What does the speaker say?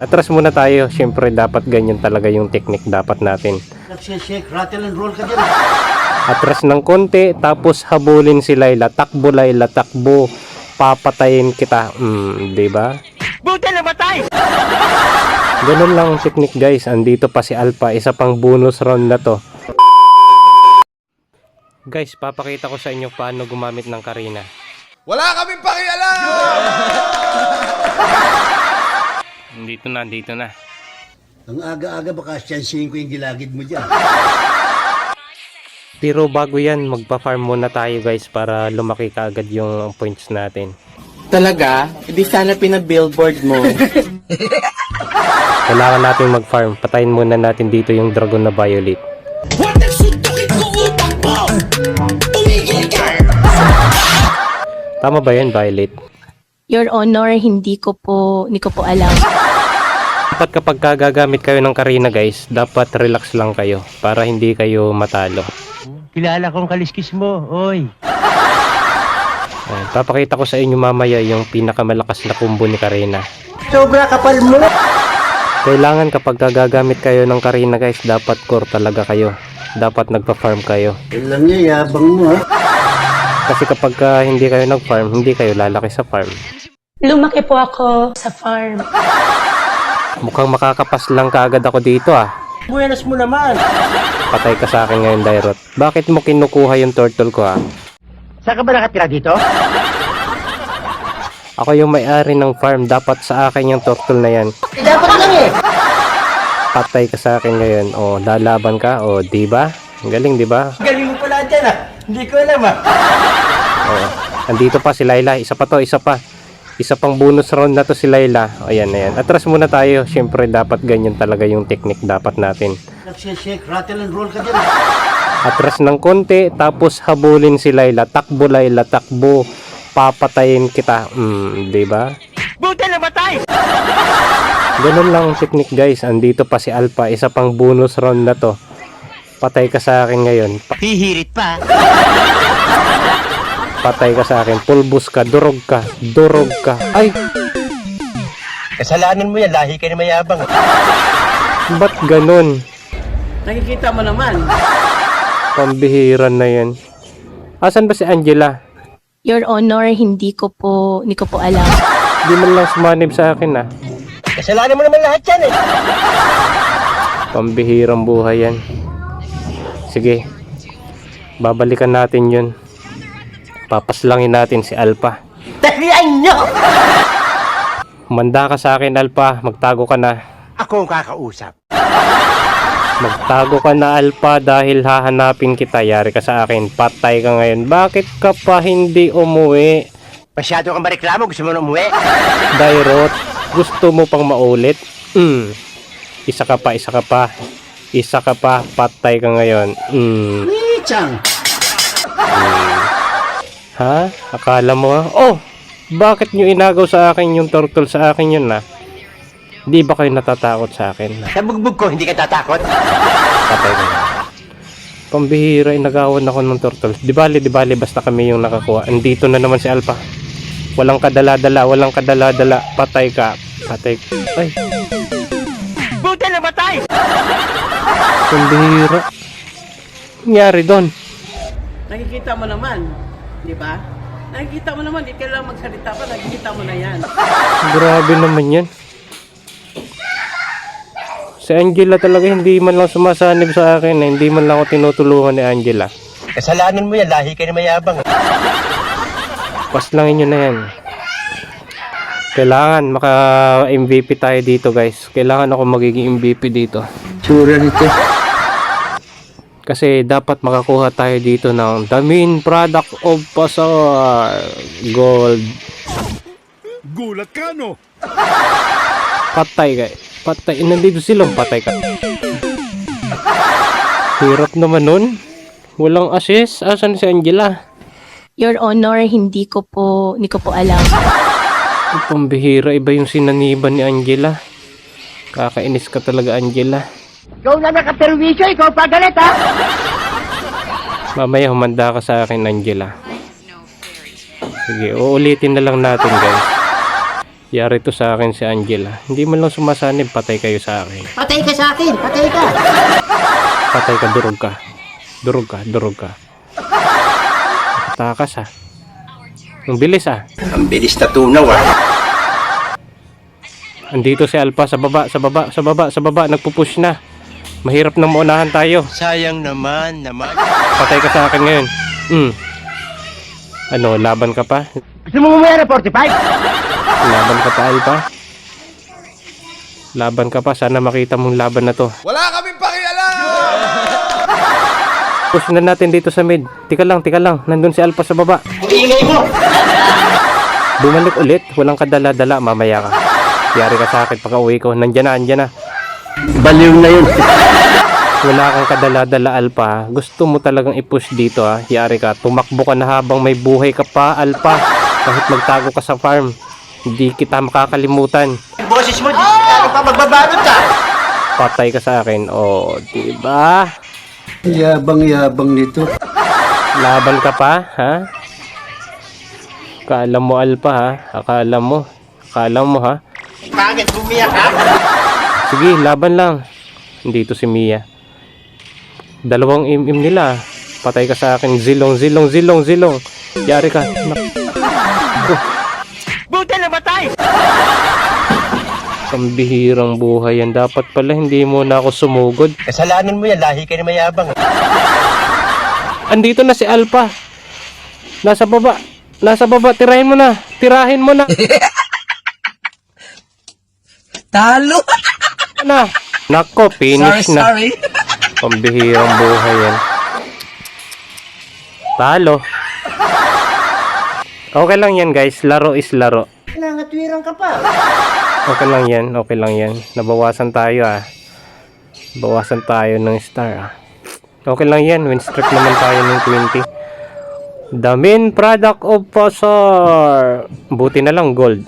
Atras muna tayo. Siyempre dapat ganyan talaga yung technique dapat natin. Shake, rattle and roll ka dyan. Atras ng konti, tapos habulin si Layla. Takbo Layla, takbo. Papatayin kita. Di ba? Buti na matay! Ganun lang ang technique guys. Andito pa si Alpha. Isa pang bonus round na to. Guys, papakita ko sa inyo paano gumamit ng Karina. Wala kaming pakialam! Dito na. Ang aga-aga baka siyansihin ko yung gilagid mo dyan. Pero bago yan, magpa-farm muna tayo guys para lumaki kaagad yung points natin. Talaga? Hindi sana pinabillboard mo. Kailangan natin mag-farm. Patayin muna natin dito yung dragon na violet. What the suntukin ko utang mo? Tumigil ka! Tama ba yan, Violet? Your Honor, hindi ko po alam. Dapat kapag gagamit kayo ng Karina guys, dapat relax lang kayo para hindi kayo matalo. Kilala kong kaliskis mo, oy. Ayan, papakita ko sa inyo mamaya yung pinakamalakas na combo ni Karina. Sobra kapal mo! Kailangan kapag gagamit kayo ng Karina guys, dapat core talaga kayo. Dapat nagpa-farm kayo. Alam niya, yabang mo ha. Kasi kapag hindi kayo nag-farm, hindi kayo lalaki sa farm. Lumaki po ako sa farm. Mukhang makakapas lang kaagad ako dito ah. Buenas mo naman. Patay ka sa akin ngayon, Dairot. Bakit mo kinukuha yung turtle ko ah? Saan ka ba nakatira dito? Ako yung may-ari ng farm. Dapat sa akin yung turtle na yan. Dapat lang eh. Patay ka sa akin ngayon. O, lalaban ka. O, diba? Galing, diba? Galing mo pala dyan ah. Hindi ko alam ah. O, andito pa si Layla. Isa pa to, isa pa. Isa pang bonus round na to si Layla. Ayan, ayan. Atras muna tayo. Siyempre, dapat ganyan talaga yung technique dapat natin. Shake, rattle and roll ka dyan. Atras ng konti, tapos habulin si Layla. Takbo Layla, takbo. Papatayin kita. Di ba? Buti na matay! Ganun lang ang technique guys. Andito pa si Alpha. Isa pang bonus round na to. Patay ka sa akin ngayon. Hihirit pa. Patay ka sa akin. Pulbos ka. Durog ka. Durog ka. Ay! Kasalanan mo yan, lahi ka na mayabang. Ba't ganun? Nakikita mo naman. Pambihiran na yan. Asan ba si Angela? Your Honor, hindi ko po alam. Di man lang sumanib sa akin ah. Kasalanan mo naman lahat yan eh. Pambihirang buhay yan. Sige. Babalikan natin yun. Papaslangin natin si Alpha. Talian nyo! Manda ka sa akin Alpha. Magtago ka na. Ako ang kakausap. Magtago ka na Alpha dahil hahanapin kita. Yari ka sa akin. Patay ka ngayon. Bakit ka pa hindi umuwi? Masyado kang mareklamo, gusto mo na umuwi? Dairot, gusto mo pang maulit? Isa ka pa, isa ka pa. Isa ka pa, patay ka ngayon. Chang! Ha? Akala mo ha? Oh! Bakit nyo inagaw sa akin yung turtle sa akin yun na? Di ba kayo natatakot sa akin? Sa bugbog ko, hindi ka tatakot? Patay ka na. Pambihira, inagawan ako ng turtle. Di bali, basta kami yung nakakuha. Andito na naman si Alpha. Walang kadala-dala, walang kadala-dala. Patay ka. Patay ka. Ay, Buti na matay! pambihira. Nangyari doon. Nakikita mo naman, di ba? Nakikita mo naman, di kailangan magsalita pa, nakikita mo na yan. Grabe naman yan. Si Angela talaga hindi man lang sumasanib sa akin. Hindi man lang ako tinutulungan ni Angela. Kasalanan mo yan, lahi ka na mayabang. Paslangin nyo na yan. Kailangan maka-MVP tayo dito guys. Kailangan ako magiging MVP dito. Tsura nito. Kasi dapat makakuha tayo dito ng the main product of Pasar Gold. Gulat ka, no? Patay guys. Patay. Nandito silang patay ka. Hirap naman nun. Walang assist. Asan si Angela? Your Honor, hindi ko po alam. Ang pambihira. Iba yung sinaniban ni Angela. Kakainis ka talaga Angela. Ikaw na nakaperwisyo, ikaw pagalit ha? Mamaya humanda ka sa akin Angela. Sige, uulitin na lang natin guys. Yari to sa akin si Angela. Hindi man lang sumasanib, patay kayo sa akin. Patay ka sa akin, patay ka. Patay ka, durog ka. Durog ka, durog ka. Takas ah. Ang bilis ah. Ang bilis na tunaw ah. Andito si Alpha sa baba, sa baba, sa baba, sa baba. Nagpupush na. Mahirap nang maunahan tayo. Sayang naman. Patay ka sa akin ngayon. Ano, laban ka pa? Gusto mo mamaya 45? Laban ka pa, Alpha? Laban ka pa. Sana makita mong laban na to. Wala kaming pakialam! Push na natin dito sa mid. Tika lang, tika lang. Nandun si Alpha sa baba. Ingay mo! Bumalik ulit. Walang kadala-dala. Mamaya ka. Yari ka sa akin pagka uwi ko. Nandyan na, andyan na. Baliw na yun. Wala kang kadala-dala, Alpha. Gusto mo talagang i-push dito, ha? Yari ka. Tumakbo ka na habang may buhay ka pa, Alpha. Kahit magtago ka sa farm. Hindi kita makakalimutan. Boses mo, ano pa magbabalot ka? Patay ka sa akin. Oh, diba? Yabang-yabang nito. Laban ka pa, ha? Akala mo, Alpha, ha? Akala mo. Akala mo, ha? Bakit bumiyak ka? Sige, laban lang. Dito si Mia. Dalawang im nila. Patay ka sa akin. Zilong, zilong, zilong, zilong. Yari ka. Buti na matay! Pambihirang buhay yan. Dapat pala hindi mo na ako sumugod. Kasalanan mo yan, lahi ka na mayabang. Andito na si Alpha. Nasa baba. Nasa baba. Tirahin mo na. Tirahin mo na. Talo! Na. Nako, finish na. Pambihirang buhay yan. Talo. Okay lang yan, guys. Laro is laro. Nangatwirang ka pa. Okay lang yan. Okay lang yan. Nabawasan tayo ah. Bawasan tayo ng star ah. Okay lang yan. Win streak naman tayo ng 20. The main product of Pasar. Buti na lang gold.